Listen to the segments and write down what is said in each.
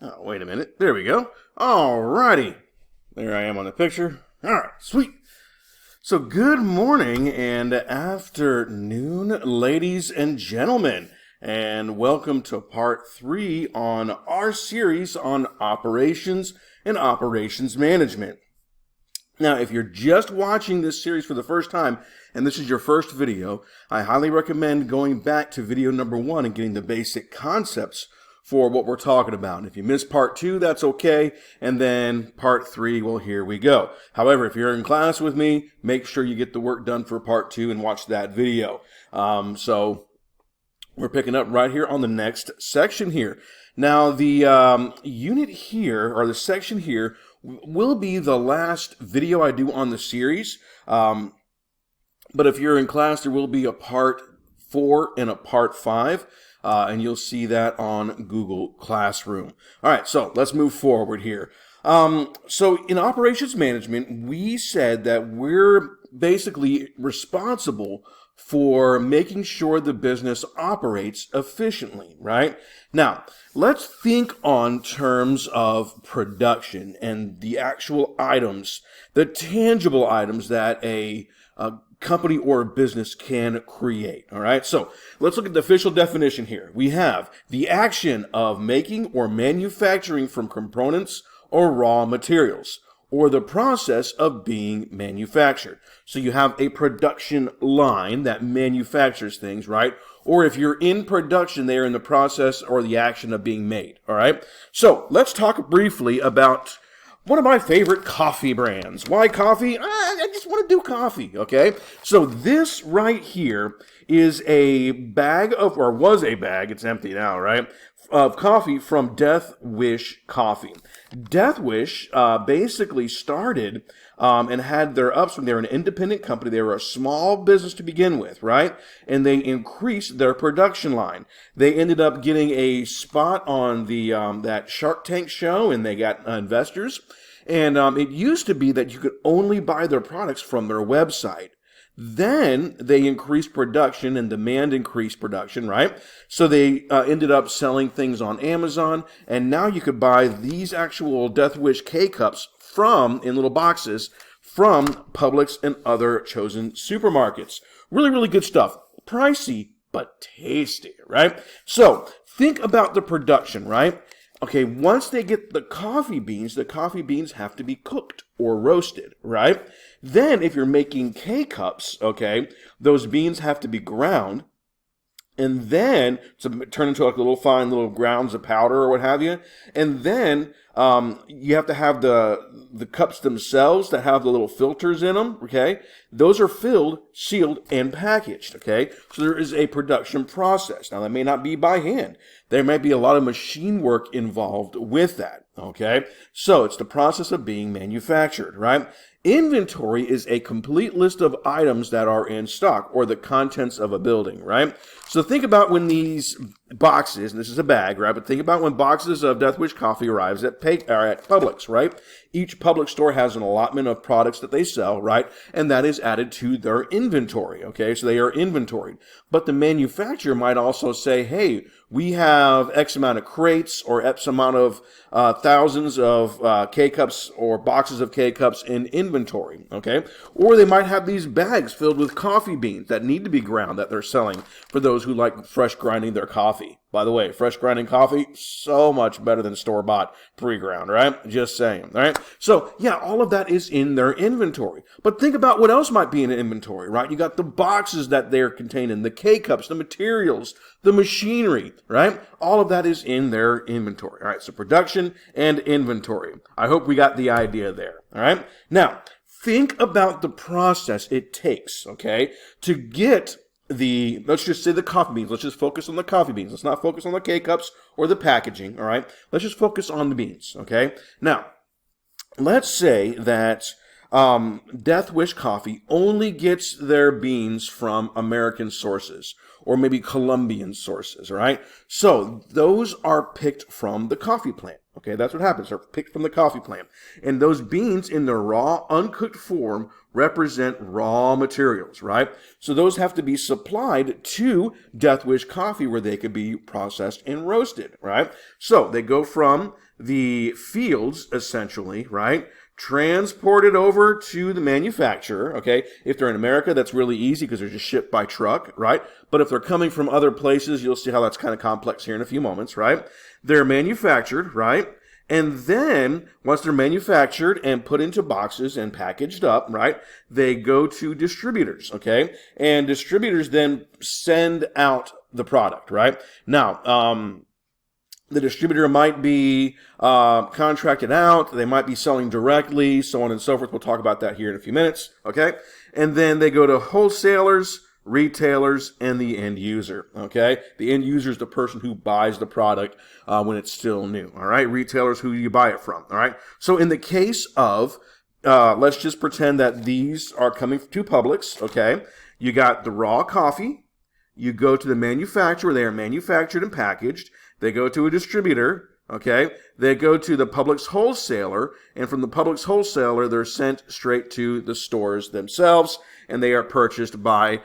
Oh, wait a minute. There we go. Alrighty. There I am on the picture. Alright, sweet. So good morning and afternoon, ladies and gentlemen, and welcome to part 3 on our series on operations and operations management. Now, if you're just watching this series for the first time, and this is your first video, I highly recommend going back to video number 1 and getting the basic concepts for what we're talking about. And if you missed part 2, that's okay. And then part 3, well, here we go. However, if you're in class with me, make sure you get the work done for part 2 and watch that video. So we're picking up right here on the next section here. Now, the unit here, or the section here, will be the last video I do on the series. But if you're in class, there will be a part 4 and a part 5. And you'll see that on Google Classroom. All right, so let's move forward here. So in operations management, we said that we're basically responsible for making sure the business operates efficiently, right? Now, let's think on terms of production and the actual items, the tangible items that a company or a business can create. All right, so let's look at the official definition here. We have the action of making or manufacturing from components or raw materials, or the process of being manufactured. So you have a production line that manufactures things, right? Or if you're in production, they're in the process or the action of being made. All right, so let's talk briefly about one of my favorite coffee brands. Why coffee? I just want to do coffee, okay? So this right here is a bag of, or was a bag, it's empty now, right? Of coffee from Death Wish Coffee. Death Wish basically started and had their ups when they were an independent company. They were a small business to begin with, right? And they increased their production line. They ended up getting a spot on the that Shark Tank show, and they got investors. And it used to be that you could only buy their products from their website. Then they increased production and demand increased production, right? So they ended up selling things on Amazon, and now you could buy these actual Death Wish K-Cups in little boxes from Publix and other chosen supermarkets. Really, really good stuff. Pricey, but tasty, right? So think about the production, right? Okay, once they get the coffee beans have to be cooked or roasted, right? Then if you're making K-Cups, okay, those beans have to be ground, and then to turn into like little fine little grounds of powder or what have you. And then you have to have the cups themselves that have the little filters in them, okay? Those are filled, sealed, and packaged, okay? So there is a production process. Now, that may not be by hand. There may be a lot of machine work involved with that, okay? So it's the process of being manufactured, right? Inventory is a complete list of items that are in stock, or the contents of a building, right? So think about when these boxes, and this is a bag, right? But think about when boxes of Death Wish coffee arrives at Publix, right? Each Publix store has an allotment of products that they sell, right? And that is added to their inventory, okay? So they are inventoried. But the manufacturer might also say, hey, we have X amount of crates or X amount of thousands of K-Cups or boxes of K-Cups in inventory, okay? Or they might have these bags filled with coffee beans that need to be ground that they're selling for those who like fresh grinding their coffee. By the way, fresh grinding coffee, so much better than store-bought pre-ground, right? Just saying, all right? So, yeah, all of that is in their inventory. But think about what else might be in an inventory, right? You got the boxes that they're containing, the K-Cups, the materials, the machinery, right? All of that is in their inventory, all right? So production and inventory. I hope we got the idea there, all right? Now, think about the process it takes, okay, to get let's just say the coffee beans. Let's just focus on the coffee beans. Let's not focus on the K-Cups or the packaging, all right? Let's just focus on the beans, okay? Now, let's say that Death Wish Coffee only gets their beans from American sources or maybe Colombian sources, right? So those are picked from the coffee plant. Okay, that's what happens. They're picked from the coffee plant. And those beans in their raw, uncooked form represent raw materials, right? So those have to be supplied to Death Wish Coffee where they could be processed and roasted, right? So they go from the fields, essentially, right? Transported over to the manufacturer, okay? If they're in America, that's really easy because they're just shipped by truck, right? But if they're coming from other places, you'll see how that's kind of complex here in a few moments, right? They're manufactured, right? And then, once they're manufactured and put into boxes and packaged up, right, they go to distributors, okay? And distributors then send out the product, right? Now, the distributor might be contracted out. They might be selling directly, so on and so forth. We'll talk about that here in a few minutes, okay? And then they go to wholesalers, retailers, and the end user, okay? The end user is the person who buys the product when it's still new, all right? Retailers, who you buy it from, all right? So in the case of, let's just pretend that these are coming to Publix, okay? You got the raw coffee. You go to the manufacturer. They are manufactured and packaged. They go to a distributor, okay? They go to the Publix wholesaler, and from the Publix wholesaler, they're sent straight to the stores themselves, and they are purchased by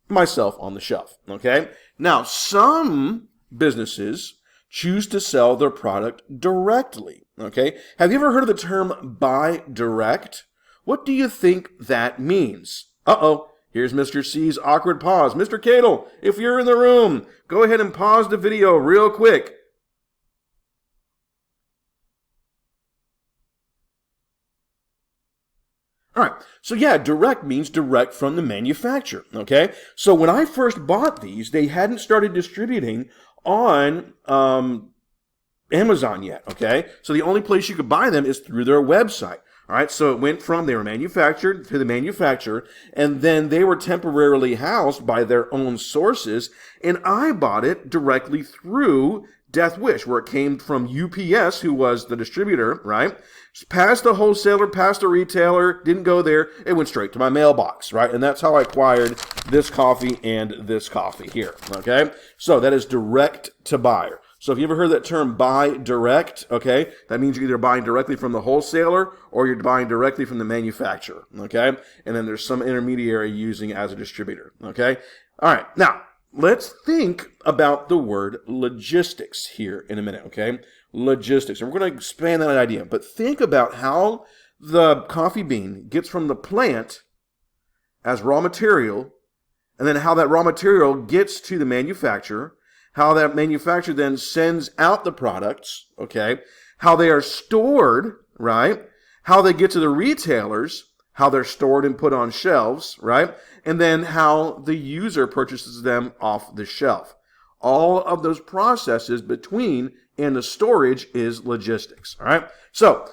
myself on the shelf, okay? Now, some businesses choose to sell their product directly, okay? Have you ever heard of the term buy direct? What do you think that means? Uh-oh. Here's Mr. C's awkward pause. Mr. Cadle, if you're in the room, go ahead and pause the video real quick. All right, so yeah, direct means direct from the manufacturer, okay? So when I first bought these, they hadn't started distributing on Amazon yet, okay? So the only place you could buy them is through their website. All right, so it went from they were manufactured to the manufacturer, and then they were temporarily housed by their own sources, and I bought it directly through Death Wish, where it came from UPS, who was the distributor, right? Past the wholesaler, past the retailer, didn't go there, it went straight to my mailbox, right? And that's how I acquired this coffee and this coffee here, okay? So that is direct to buyer. So if you ever heard that term buy direct, okay, that means you're either buying directly from the wholesaler or you're buying directly from the manufacturer, okay? And then there's some intermediary using it as a distributor, okay? All right, now let's think about the word logistics here in a minute, okay? Logistics, and we're going to expand that idea, but think about how the coffee bean gets from the plant as raw material, and then how that raw material gets to the manufacturer, how that manufacturer then sends out the products, okay? How they are stored, right? How they get to the retailers, how they're stored and put on shelves, right? And then how the user purchases them off the shelf. All of those processes between and the storage is logistics, all right? So,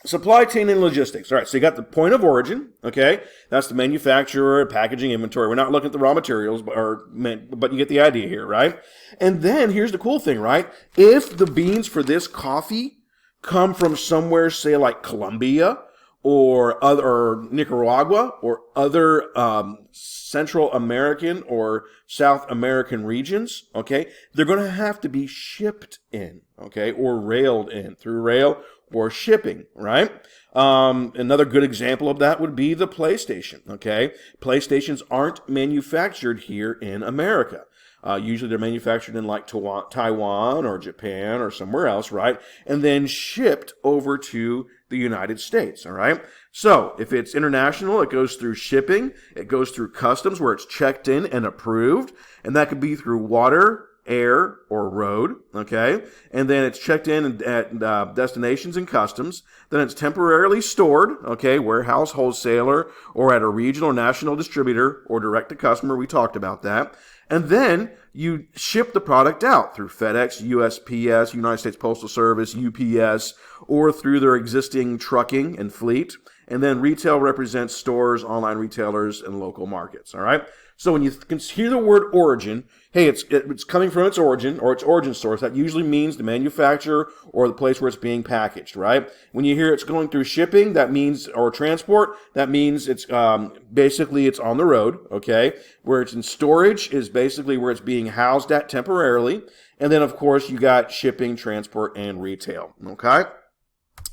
supply chain and logistics. All right, so you got the point of origin, okay? That's the manufacturer, packaging, inventory. We're not looking at the raw materials, but you get the idea here, right? And then here's the cool thing, right? If the beans for this coffee come from somewhere, say like Colombia or Nicaragua or other Central American or South American regions, okay, they're going to have to be shipped in, okay, or railed in through rail or shipping, right? Another good example of that would be the PlayStation, okay? PlayStations aren't manufactured here in America. Usually they're manufactured in like Taiwan or Japan or somewhere else, right? And then shipped over to the United States, all right? So if it's international, it goes through shipping. It goes through customs where it's checked in and approved. And that could be through water, air, or road, okay? And then it's checked in at destinations and customs. Then it's temporarily stored, okay, warehouse, wholesaler, or at a regional or national distributor or direct to customer. We talked about that. And then you ship the product out through FedEx, USPS, United States Postal Service, UPS, or through their existing trucking and fleet. And then retail represents stores, online retailers, and local markets, all right? So when you hear the word origin, hey, it's coming from its origin or its origin source. That usually means the manufacturer or the place where it's being packaged, right? When you hear it's going through shipping, that means, or transport, that means it's basically it's on the road, okay? Where it's in storage is basically where it's being housed at temporarily. And then, of course, you got shipping, transport, and retail, okay?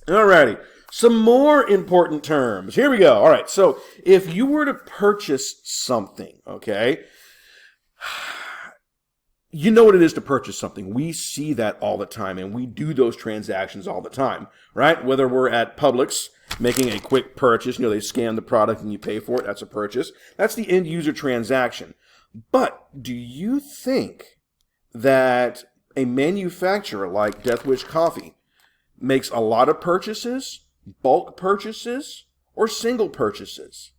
Alrighty. Some more important terms. Here we go. All right. So if you were to purchase something, okay, you know what it is to purchase something. We see that all the time, and we do those transactions all the time, right? Whether we're at Publix making a quick purchase, they scan the product and you pay for it. That's a purchase. That's the end user transaction. But do you think that a manufacturer like Death Wish Coffee makes a lot of purchases, bulk purchases, or single purchases?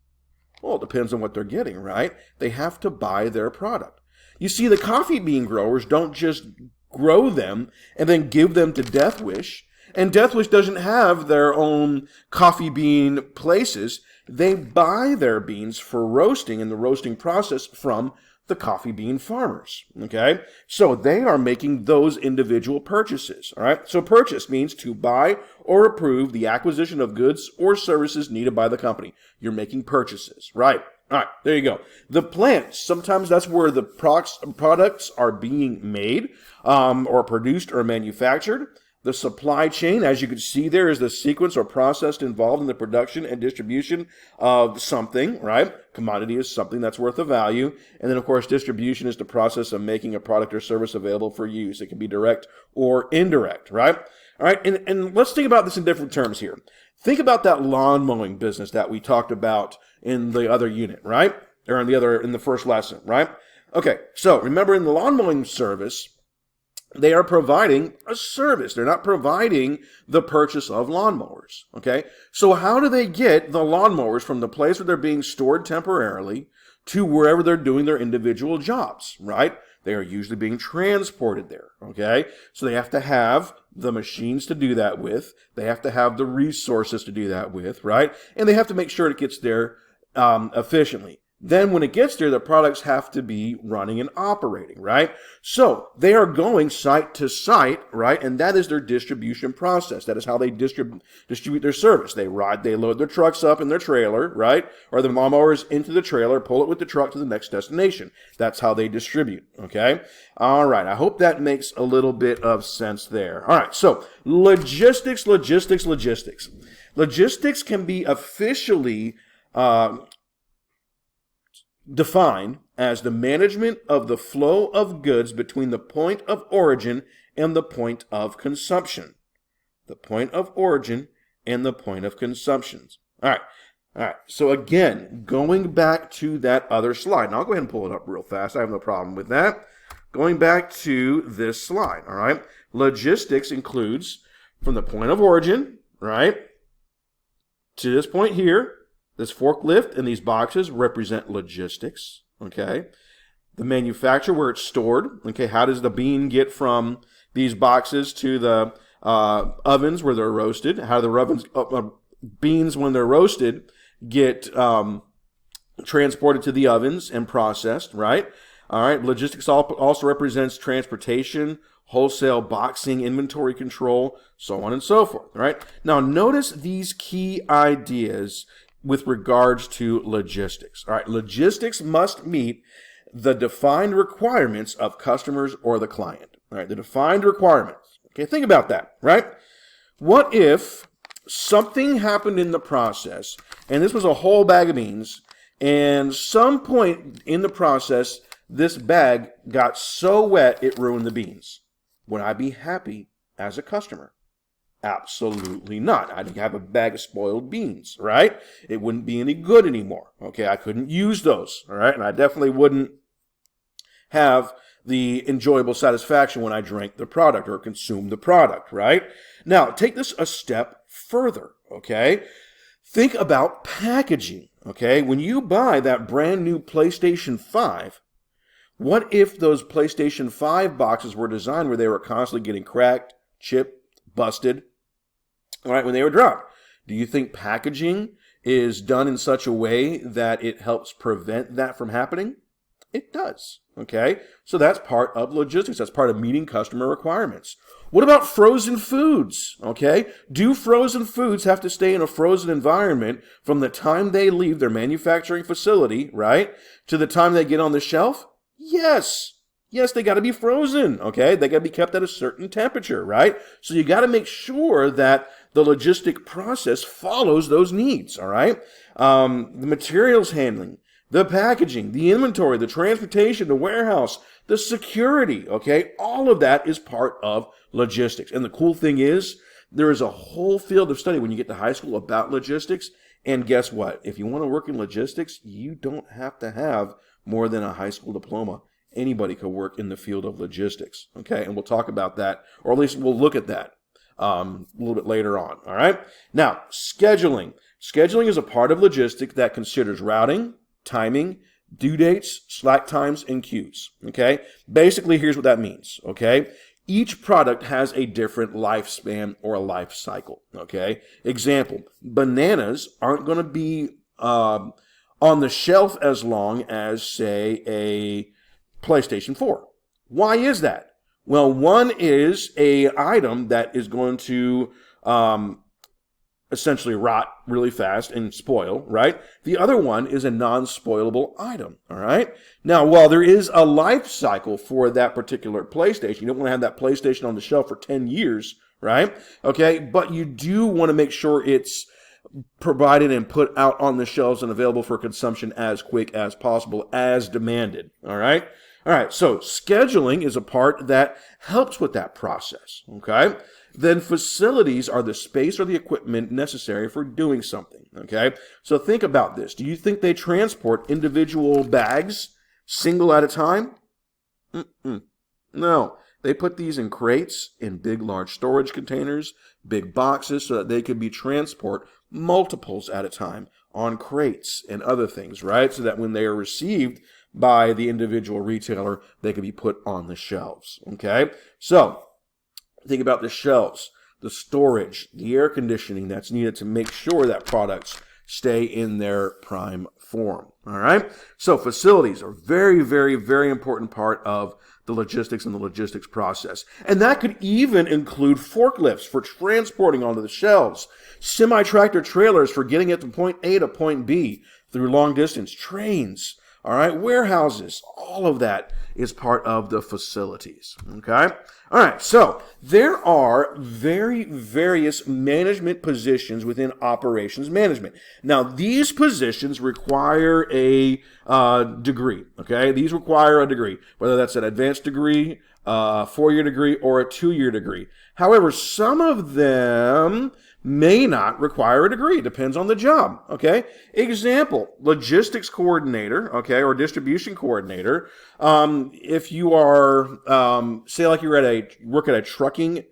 Well, it depends on what they're getting, right? They have to buy their product. You see, the coffee bean growers don't just grow them and then give them to Death Wish. And Death Wish doesn't have their own coffee bean places. They buy their beans for roasting in the roasting process from the coffee bean farmers, okay? So they are making those individual purchases, all right? So purchase means to buy or approve the acquisition of goods or services needed by the company. You're making purchases, right? All right, there you go. The plants, sometimes that's where the products are being made or produced or manufactured. The supply chain, as you can see there, is the sequence or process involved in the production and distribution of something, right? Commodity is something that's worth a value. And then, of course, distribution is the process of making a product or service available for use. It can be direct or indirect, right? All right, and let's think about this in different terms here. Think about that lawn mowing business that we talked about in the other unit, right? Or in the first lesson, right? Okay, so remember in the lawn mowing service, they are providing a service. They're not providing the purchase of lawnmowers, okay? So how do they get the lawnmowers from the place where they're being stored temporarily to wherever they're doing their individual jobs, right? They are usually being transported there, okay? So they have to have the machines to do that with. They have to have the resources to do that with, right? And they have to make sure it gets there efficiently. Then when it gets there, the products have to be running and operating, right? So they are going site to site, right? And that is their distribution process. That is how they distribute their service. They load their trucks up in their trailer, right? Or the lawnmowers into the trailer, pull it with the truck to the next destination. That's how they distribute, okay? All right. I hope that makes a little bit of sense there. All right. So logistics. Logistics can be officially defined as the management of the flow of goods between the point of origin and the point of consumption. The point of origin and the point of consumption. All right. So again, going back to that other slide. Now I'll go ahead and pull it up real fast. I have no problem with that. Going back to this slide. All right. Logistics includes from the point of origin, right, to this point here. This forklift and these boxes represent logistics, okay? The manufacturer, where it's stored, okay? How does the bean get from these boxes to the ovens where they're roasted? How do the beans, when they're roasted, get transported to the ovens and processed, right? All right, logistics also represents transportation, wholesale boxing, inventory control, so on and so forth, right? Now, notice these key ideas with regards to logistics. All right, logistics must meet the defined requirements of customers or the client. All right, the defined requirements. Okay, think about that, right? What if something happened in the process, and this was a whole bag of beans, and some point in the process, this bag got so wet it ruined the beans? Would I be happy as a customer? Absolutely not. I'd have a bag of spoiled beans, right? It wouldn't be any good anymore. Okay, I couldn't use those, all right? And I definitely wouldn't have the enjoyable satisfaction when I drank the product or consumed the product, right? Now, take this a step further, okay? Think about packaging, okay? When you buy that brand new PlayStation 5, what if those PlayStation 5 boxes were designed where they were constantly getting cracked, chipped, busted, all right, when they were dropped? Do you think packaging is done in such a way that it helps prevent that from happening? It does. Okay, so that's part of logistics. That's part of meeting customer requirements. What about frozen foods? Okay, do frozen foods have to stay in a frozen environment from the time they leave their manufacturing facility, right, to the time they get on the shelf? Yes. Yes, they got to be frozen, okay? They got to be kept at a certain temperature, right? So you got to make sure that the logistic process follows those needs, all right? The materials handling, the packaging, the inventory, the transportation, the warehouse, the security, okay? All of that is part of logistics. And the cool thing is, there is a whole field of study when you get to high school about logistics. And guess what? If you want to work in logistics, you don't have to have more than a high school diploma. Anybody could work in the field of logistics, okay? And we'll talk about that, or at least we'll look at that a little bit later on, all right? Now, scheduling. Scheduling is a part of logistics that considers routing, timing, due dates, slack times, and queues, okay? Basically, here's what that means, okay? Each product has a different lifespan or a life cycle, okay? Example, bananas aren't going to be on the shelf as long as, say, a PlayStation 4. Why is that? Well, one is a item that is going to essentially rot really fast and spoil, right? The other one is a non-spoilable item, all right? Now, while there is a life cycle for that particular PlayStation, you don't want to have that PlayStation on the shelf for 10 years, right? Okay, but you do want to make sure it's provided and put out on the shelves and available for consumption as quick as possible, as demanded, all right? All right, so scheduling is a part that helps with that process, okay? Then facilities are the space or the equipment necessary for doing something, okay? So think about this. Do you think they transport individual bags single at a time? No. They put these in crates, in big, large storage containers, big boxes, so that they could be transport multiples at a time on crates and other things, right? So that when they are received by the individual retailer, they can be put on the shelves, okay? So think about the shelves, the storage, the air conditioning that's needed to make sure that products stay in their prime form, all right? So facilities are very, very, very important part of the logistics and the logistics process. And that could even include forklifts for transporting onto the shelves, semi-tractor trailers for getting it from point A to point B through long distance, trains, all right, warehouses, all of that is part of the facilities, okay? All right, so there are various management positions within operations management. Now, these positions require a degree, okay? These require a degree, whether that's an advanced degree, a 4-year degree, or a 2-year degree. However, some of them may not require a degree. Depends on the job, okay? Example, logistics coordinator, okay, or distribution coordinator. If you are, say like you're work at a trucking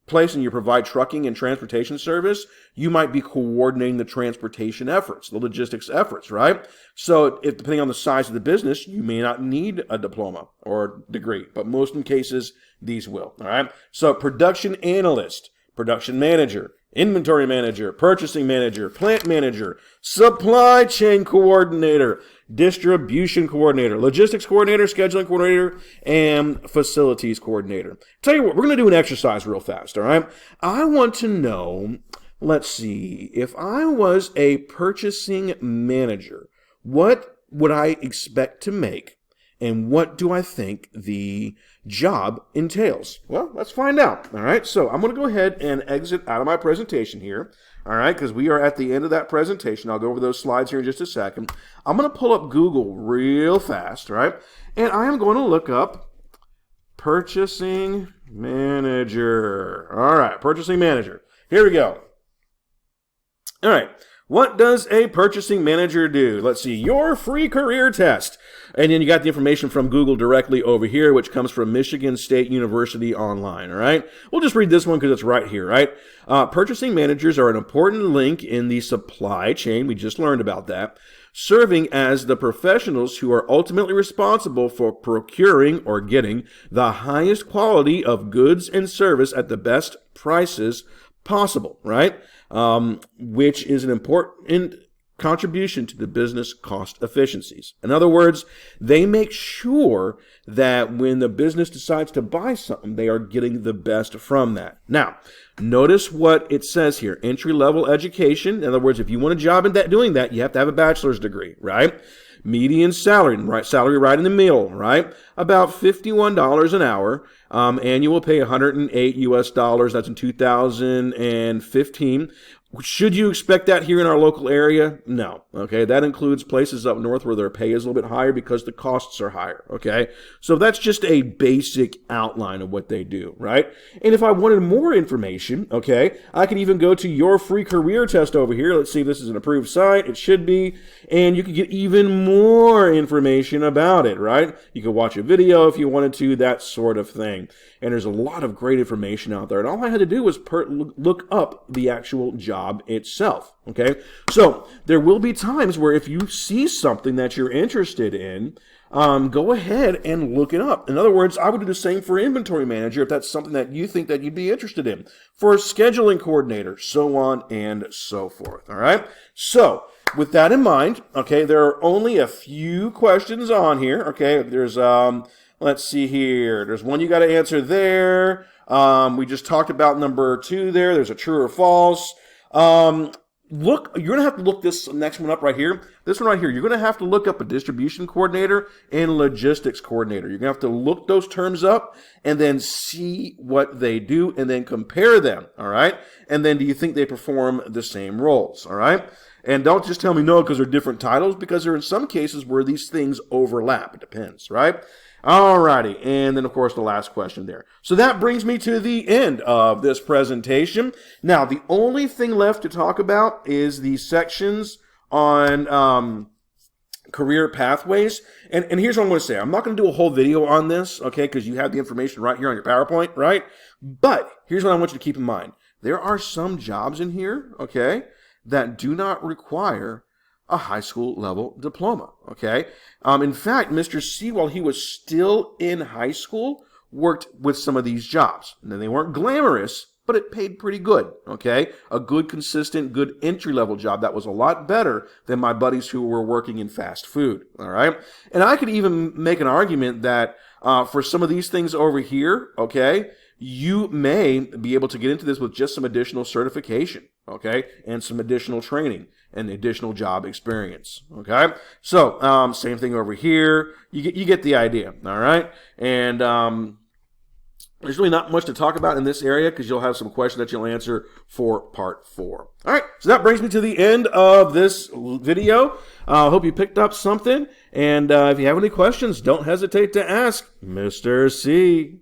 place and you provide trucking and transportation service, you might be coordinating the transportation efforts, the logistics efforts, right? So if depending on the size of the business, you may not need a diploma or degree, but most in cases, these will, all right? So production analyst, production manager, inventory manager, purchasing manager, plant manager, supply chain coordinator, distribution coordinator, logistics coordinator, scheduling coordinator, and facilities coordinator. Tell you what, we're going to do an exercise real fast, all right? I want to know, let's see, if I was a purchasing manager, what would I expect to make? And what do I think the job entails? Well, let's find out. All right, so I'm going to go ahead and exit out of my presentation here. All right, because we are at the end of that presentation. I'll go over those slides here in just a second. I'm going to pull up Google real fast, all right? And I am going to look up purchasing manager. All right, purchasing manager. Here we go. All right. What does a purchasing manager do? Let's see, your free career test. And then you got the information from Google directly over here, which comes from Michigan State University Online, all right? We'll just read this one because it's right here, right? Purchasing managers are an important link in the supply chain. We just learned about that. Serving as the professionals who are ultimately responsible for procuring or getting the highest quality of goods and service at the best prices possible, right? Which is an important contribution to the business cost efficiencies. In other words, they make sure that when the business decides to buy something, they are getting the best from that. Now, notice what it says here, entry-level education. In other words, if you want a job in that doing that, you have to have a bachelor's degree, right? Median salary, right in the middle, right? About $51 an hour. Annual pay $108 US. That's in 2015. Should you expect that here in our local area? No. Okay, that includes places up north where their pay is a little bit higher because the costs are higher. Okay, so that's just a basic outline of what they do, right? And if I wanted more information, okay, I can even go to your free career test over here. Let's see if this is an approved site. It should be, and you can get even more information about it, right? You could watch a video if you wanted to, that sort of thing. And there's a lot of great information out there. And all I had to do was look up the actual job itself. Okay, so there will be times where if you see something that you're interested in, go ahead and look it up. In other words, I would do the same for inventory manager if that's something that you think that you'd be interested in. For a scheduling coordinator, so on and so forth. All right, so with that in mind, okay, there are only a few questions on here. Okay, there's let's see here. There's one you got to answer there. We just talked about number 2 there. There's a true or false. Look, you're going to have to look this next one up right here. This one right here, you're going to have to look up a distribution coordinator and logistics coordinator. You're going to have to look those terms up and then see what they do and then compare them, all right? And then do you think they perform the same roles, all right? And don't just tell me no because they're different titles, because there are in some cases where these things overlap. It depends, right? Alrighty, and then of course the last question there. So that brings me to the end of this presentation. Now, the only thing left to talk about is the sections on career pathways. And here's what I'm going to say. I'm not going to do a whole video on this, okay, because you have the information right here on your PowerPoint, right? But here's what I want you to keep in mind. There are some jobs in here, okay, that do not require a high school level diploma, okay? In fact, Mr. C, while he was still in high school, worked with some of these jobs. And they weren't glamorous, but it paid pretty good, okay? A good, consistent, good entry-level job that was a lot better than my buddies who were working in fast food, all right? And I could even make an argument that for some of these things over here, okay, you may be able to get into this with just some additional certification, okay, and some additional training and additional job experience, okay? So, same thing over here. You get the idea, all right? And there's really not much to talk about in this area because you'll have some questions that you'll answer for part 4. All right, so that brings me to the end of this video. I hope you picked up something. And if you have any questions, don't hesitate to ask Mr. C.